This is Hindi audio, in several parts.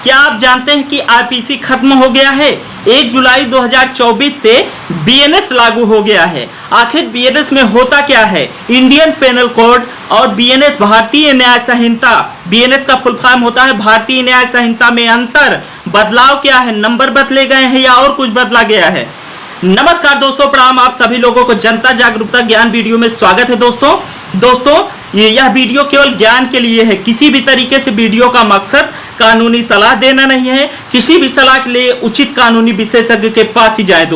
क्या आप जानते हैं कि आईपीसी खत्म हो गया है? 1 जुलाई 2024 से बीएनएस लागू हो गया है। आखिर बीएनएस में होता क्या है? इंडियन पेनल कोड और बीएनएस भारतीय न्याय संहिता। बीएनएस का फुल फॉर्म होता है भारतीय न्याय संहिता में अंतर। बदलाव क्या है? नंबर बदले गए हैं या और कुछ बदला गया है? नमस्कार दोस्तों, प्रणाम। आप सभी लोगों को जनता जागरूकता ज्ञान वीडियो में स्वागत है। दोस्तों यह वीडियो केवल ज्ञान के लिए है। किसी भी तरीके से वीडियो का मकसद कानूनी सलाह देना नहीं है। किसी भी सलाह के लिए उचित कानूनी विशेषज्ञ के पास ही जाएं।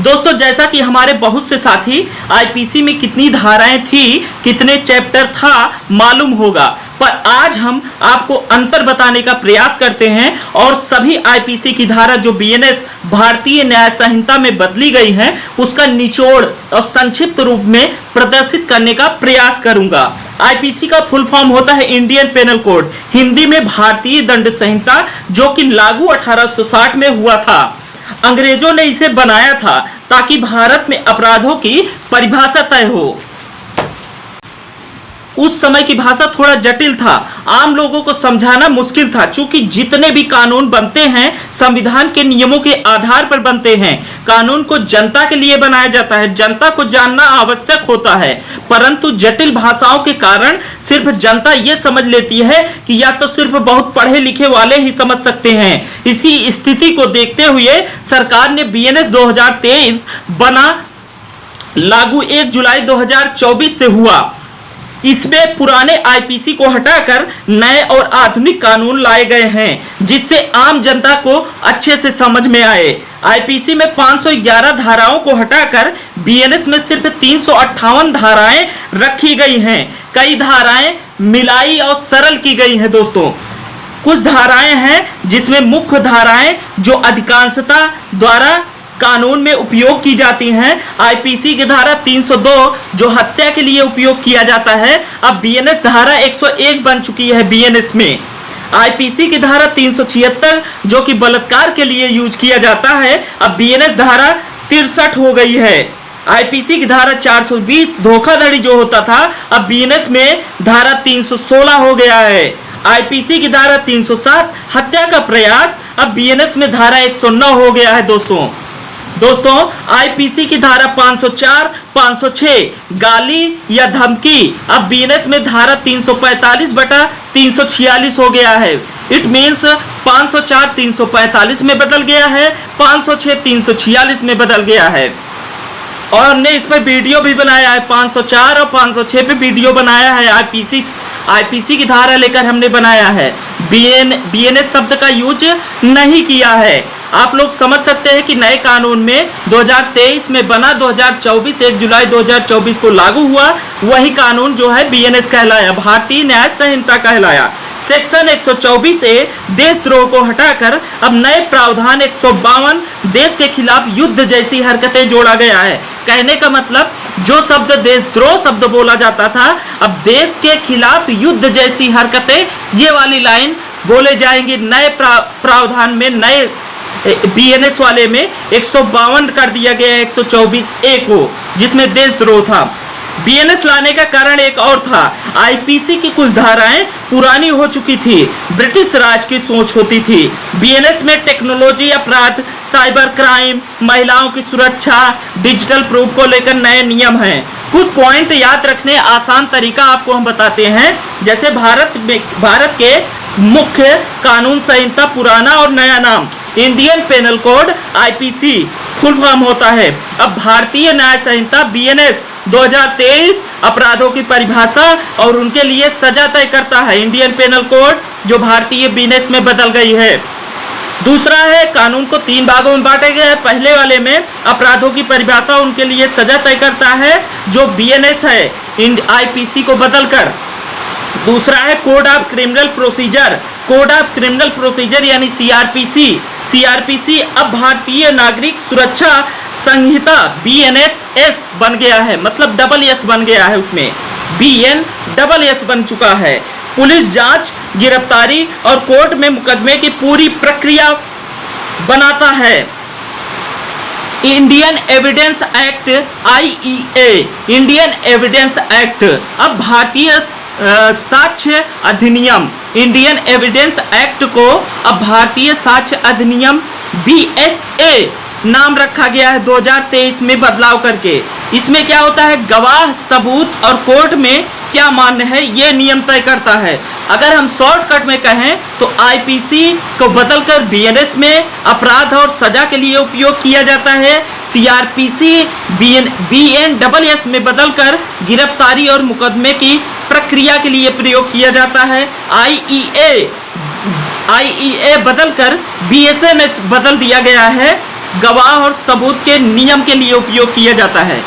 दोस्तों जैसा कि हमारे बहुत से साथी आईपीसी में कितनी धाराएं थी, कितने चैप्टर था मालूम होगा, पर आज हम आपको अंतर बताने का प्रयास करते हैं और सभी आईपीसी की धारा जो बीएनएस भारतीय न्याय संहिता में बदली गई है उसका निचोड़ और संक्षिप्त रूप में प्रदर्शित करने का प्रयास करूंगा। आईपीसी का फुल फॉर्म होता है इंडियन पेनल कोड, हिंदी में भारतीय दंड संहिता, जो कि लागू 1860 में हुआ था। अंग्रेजों ने इसे बनाया था ताकि भारत में अपराधों की परिभाषा तय हो। उस समय की भाषा थोड़ा जटिल था, आम लोगों को समझाना मुश्किल था। चूंकि जितने भी कानून बनते हैं संविधान के नियमों के आधार पर बनते हैं। कानून को जनता के लिए बनाया जाता है, जनता को जानना आवश्यक होता है, परंतु जटिल भाषाओं के कारण सिर्फ जनता ये समझ लेती है कि या तो सिर्फ बहुत पढ़े लिखे वाले ही समझ सकते हैं। इसी स्थिति को देखते हुए सरकार ने बीएनएस 2023 बना, लागू 1 जुलाई 2024 से हुआ। इसमें पुराने आईपीसी को हटाकर नए और आधुनिक कानून लाए गए हैं जिससे आम जनता को अच्छे से समझ में आए। आईपीसी में 511 धाराओं को हटाकर बीएनएस में सिर्फ 358 धाराएं रखी गई हैं। कई धाराएं मिलाई और सरल की गई हैं। दोस्तों कुछ धाराएं हैं जिसमें मुख्य धाराएं जो अधिकांशता द्वारा कानून में उपयोग की जाती हैं। आईपीसी की धारा 302 जो हत्या के लिए उपयोग किया जाता है, अब बीएनएस धारा 101 बन चुकी है बीएनएस में। आईपीसी की धारा 376 जो कि बलात्कार के लिए यूज किया जाता है, अब बीएनएस धारा 63 हो गई है। आईपीसी की धारा 420 धोखाधड़ी जो होता था, अब बीएनएस में धारा 316 हो गया है। आईपीसी की धारा 307 हत्या का प्रयास, अब बीएनएस में धारा 109 हो गया है। दोस्तों आईपीसी की धारा 504, 506 गाली या धमकी, अब बीएनएस में धारा 345/346 हो गया है। इट मीन्स 504 345 में बदल गया है, 506 346 में बदल गया है। और हमने इस पर वीडियो भी बनाया है, 504 और 506 पे वीडियो बनाया है। आईपीसी की धारा लेकर हमने बनाया है। बीएनएस शब्द का यूज नहीं किया है। आप लोग समझ सकते हैं कि नए कानून में 2023 में बना, 2024 1 जुलाई 2024 को लागू हुआ, वही कानून जो है बीएनएस कहलाया, भारतीय न्याय संहिता कहलाया। सेक्शन 124A देशद्रोह को हटाकर अब नए प्रावधान 152 देश के खिलाफ युद्ध जैसी हरकतें जोड़ा गया है। कहने का मतलब जो शब्द देशद्रोह शब्द बोला जाता था, अब देश के खिलाफ युद्ध जैसी हरकतें, ये वाली लाइन बोले जाएंगे। नए प्रावधान में, नए बीएनएस वाले में 152 कर दिया गया है 124A को, जिसमें देशद्रोह था। बीएनएस लाने का कारण एक और था। आईपीसी की कुछ धाराएं पुरानी हो चुकी थी, ब्रिटिश राज की सोच होती थी। बीएनएस में टेक्नोलॉजी अपराध, साइबर क्राइम, महिलाओं की सुरक्षा, डिजिटल प्रूफ को लेकर नए नियम हैं। कुछ पॉइंट याद रखने आसान तरीका आपको हम बताते हैं। जैसे भारत के मुख्य कानून संहिता पुराना और नया नाम Indian Penal Code IPC full form होता है। अब भारतीय न्याय संहिता बीएनएस 2023 अपराधों की परिभाषा और उनके लिए सजा तय करता है। इंडियन पेनल कोड जो भारतीय बीएनएस में बदल गई है। दूसरा है कानून को 3 भागों में बांटे गए हैं। पहले वाले में अपराधों की परिभाषा, उनके लिए सजा तय करता है जो बीएनएस है आईपीसी को बदलकर। दूसरा है कोड ऑफ क्रिमिनल प्रोसीजर यानी सीआरपीसी अब भारतीय नागरिक सुरक्षा संहिता बीएनएस बन गया है, मतलब SS बन गया है, उसमें BNSS बन चुका है। पुलिस जांच, गिरफ्तारी और कोर्ट में मुकदमे की पूरी प्रक्रिया बनाता है। Indian evidence act IEA, Indian evidence act अब भारतीय साक्ष्य अधिनियम इंडियन एविडेंस एक्ट को अब भारतीय साक्ष्य अधिनियम BSA नाम रखा गया है 2023 में बदलाव करके। इसमें क्या होता है, गवाह, सबूत और कोर्ट में क्या मान्य है ये नियम तय करता है। अगर हम शॉर्टकट में कहें तो IPC को बदलकर BNS में अपराध और सजा के लिए उपयोग किया जाता है। CRPC BNSS में बदलकर गिरफ्तारी और मुकदमे की प्रक्रिया के लिए प्रयोग किया जाता है। IEA बदलकर BSA में बदल दिया गया है, गवाह और सबूत के नियम के लिए उपयोग किया जाता है।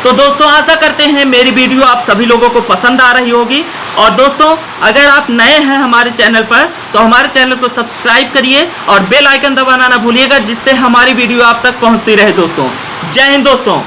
तो दोस्तों आशा करते हैं मेरी वीडियो आप सभी लोगों को पसंद आ रही होगी। और दोस्तों अगर आप नए हैं हमारे चैनल पर तो हमारे चैनल को सब्सक्राइब करिए और बेल आइकन दबाना ना भूलिएगा, जिससे हमारी वीडियो आप तक पहुंचती रहे। दोस्तों जय हिंद दोस्तों।